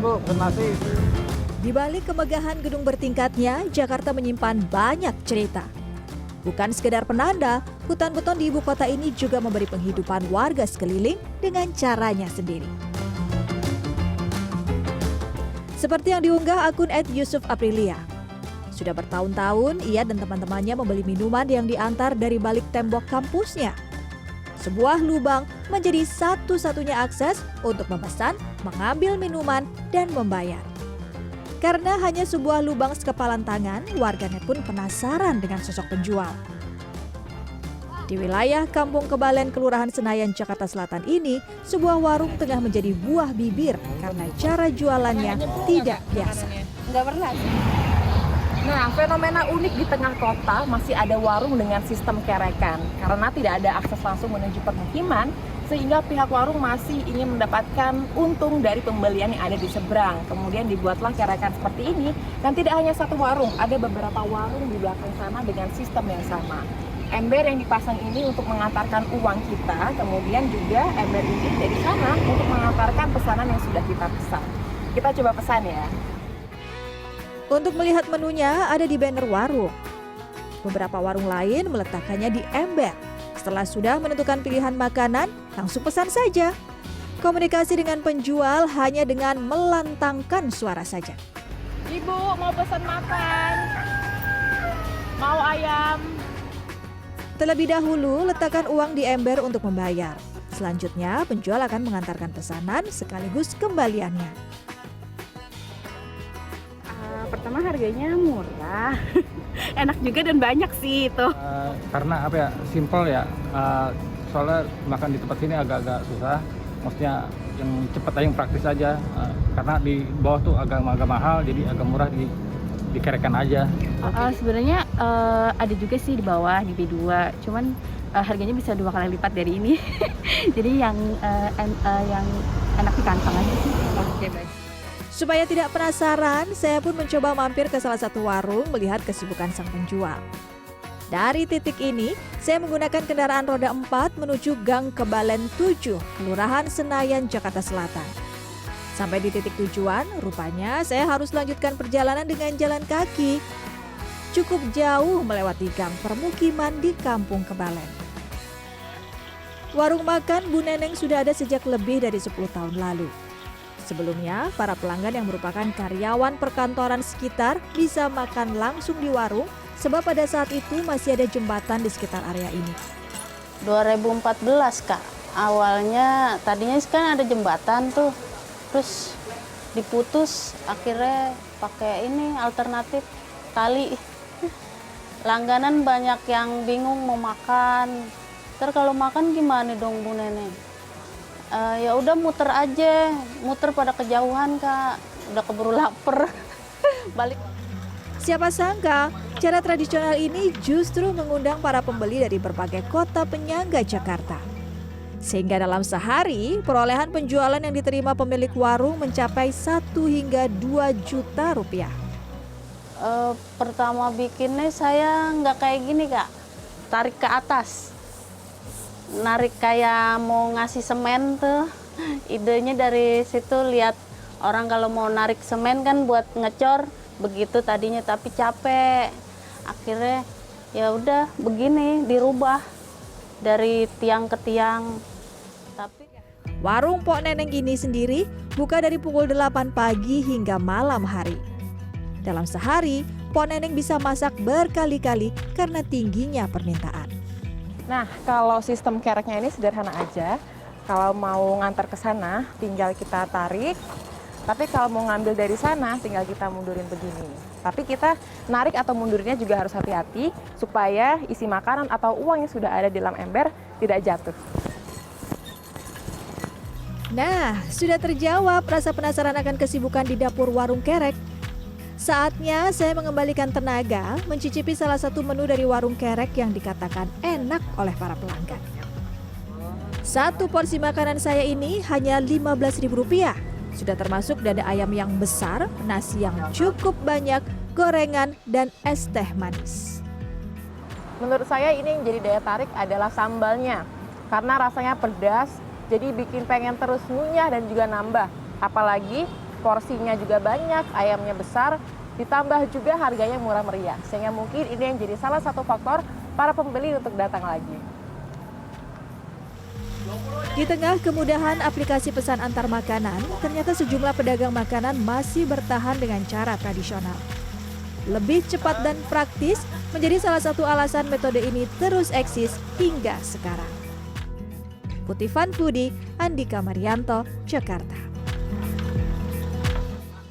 Bu, pesan nasi. Di balik kemegahan gedung bertingkatnya, Jakarta menyimpan banyak cerita. Bukan sekedar penanda, hutan beton di ibu kota ini juga memberi penghidupan warga sekeliling dengan caranya sendiri. Seperti yang diunggah akun @yusufaprilia. Sudah bertahun-tahun, ia dan teman-temannya membeli minuman yang diantar dari balik tembok kampusnya. Sebuah lubang menjadi satu-satunya akses untuk memesan, mengambil minuman, dan membayar. Karena hanya sebuah lubang sekepalan tangan, warganet pun penasaran dengan sosok penjual. Di wilayah Kampung Kebalen, Kelurahan Senayan, Jakarta Selatan ini, sebuah warung tengah menjadi buah bibir karena cara jualannya tidak biasa. Nggak pernah. Nah, fenomena unik di tengah kota masih ada warung dengan sistem kerekan. Karena tidak ada akses langsung menuju permukiman, sehingga pihak warung masih ingin mendapatkan untung dari pembelian yang ada di seberang. Kemudian dibuatlah kerekan seperti ini, dan tidak hanya satu warung, ada beberapa warung di belakang sana dengan sistem yang sama. Ember yang dipasang ini untuk mengantarkan uang kita, kemudian juga ember ini dari sana untuk mengantarkan pesanan yang sudah kita pesan. Kita coba pesan ya. Untuk melihat menunya ada di banner warung. Beberapa warung lain meletakkannya di ember. Setelah sudah menentukan pilihan makanan, langsung pesan saja. Komunikasi dengan penjual hanya dengan melantangkan suara saja. Ibu, mau pesan makan? Mau ayam? Terlebih dahulu, letakkan uang di ember untuk membayar. Selanjutnya, penjual akan mengantarkan pesanan sekaligus kembaliannya. Pertama harganya murah, enak juga dan banyak sih itu. Karena apa ya, simple ya. Soalnya makan di tempat sini agak-agak susah. Maksudnya yang cepat aja, yang praktis aja. Karena di bawah tuh agak mahal, jadi agak murah dikerekan aja. Sebenarnya ada juga sih di bawah di B2, cuman harganya bisa 2 kali lipat dari ini. Jadi yang enak di kantong aja sih. Oke, baik. Supaya tidak penasaran, saya pun mencoba mampir ke salah satu warung melihat kesibukan sang penjual. Dari titik ini, saya menggunakan kendaraan roda 4 menuju Gang Kebalen 7, Kelurahan Senayan, Jakarta Selatan. Sampai di titik tujuan, rupanya saya harus lanjutkan perjalanan dengan jalan kaki. Cukup jauh melewati gang permukiman di Kampung Kebalen. Warung makan Bu Neneng sudah ada sejak lebih dari 10 tahun lalu. Sebelumnya, para pelanggan yang merupakan karyawan perkantoran sekitar bisa makan langsung di warung sebab pada saat itu masih ada jembatan di sekitar area ini. 2014 Kak, awalnya tadinya kan ada jembatan tuh, terus diputus, akhirnya pakai ini alternatif tali. Langganan banyak yang bingung mau makan, terus kalau makan gimana dong Bu Neneng? Ya udah muter aja, muter pada kejauhan Kak, udah keburu lapar. Balik. Siapa sangka, cara tradisional ini justru mengundang para pembeli dari berbagai kota penyangga Jakarta. Sehingga dalam sehari, perolehan penjualan yang diterima pemilik warung mencapai 1 hingga 2 juta rupiah. Pertama bikinnya saya nggak kayak gini Kak, tarik ke atas. Narik kayak mau ngasih semen tuh, idenya dari situ. Lihat orang kalau mau narik semen kan buat ngecor begitu tadinya, tapi capek. Akhirnya ya udah begini, dirubah dari tiang ke tiang. Tapi Warung Pok Neneng ini sendiri buka dari pukul 8 pagi hingga malam hari. Dalam sehari, Pok Neneng bisa masak berkali-kali karena tingginya permintaan. Nah, kalau sistem kereknya ini sederhana aja. Kalau mau ngantar ke sana, tinggal kita tarik. Tapi kalau mau ngambil dari sana, tinggal kita mundurin begini. Tapi kita narik atau mundurnya juga harus hati-hati supaya isi makanan atau uang yang sudah ada di dalam ember tidak jatuh. Nah, sudah terjawab rasa penasaran akan kesibukan di dapur warung kerek. Saatnya saya mengembalikan tenaga mencicipi salah satu menu dari warung kerek yang dikatakan enak oleh para pelanggan. Satu porsi makanan saya ini hanya Rp15.000. Sudah termasuk dada ayam yang besar, nasi yang cukup banyak, gorengan, dan es teh manis. Menurut saya ini yang jadi daya tarik adalah sambalnya. Karena rasanya pedas, jadi bikin pengen terus ngunyah dan juga nambah. Apalagi porsinya juga banyak, ayamnya besar, ditambah juga harganya murah meriah. Sehingga mungkin ini yang jadi salah satu faktor para pembeli untuk datang lagi. Di tengah kemudahan aplikasi pesan antar makanan, ternyata sejumlah pedagang makanan masih bertahan dengan cara tradisional. Lebih cepat dan praktis menjadi salah satu alasan metode ini terus eksis hingga sekarang. Putih Fun Foodie, Andika Marianto, Jakarta.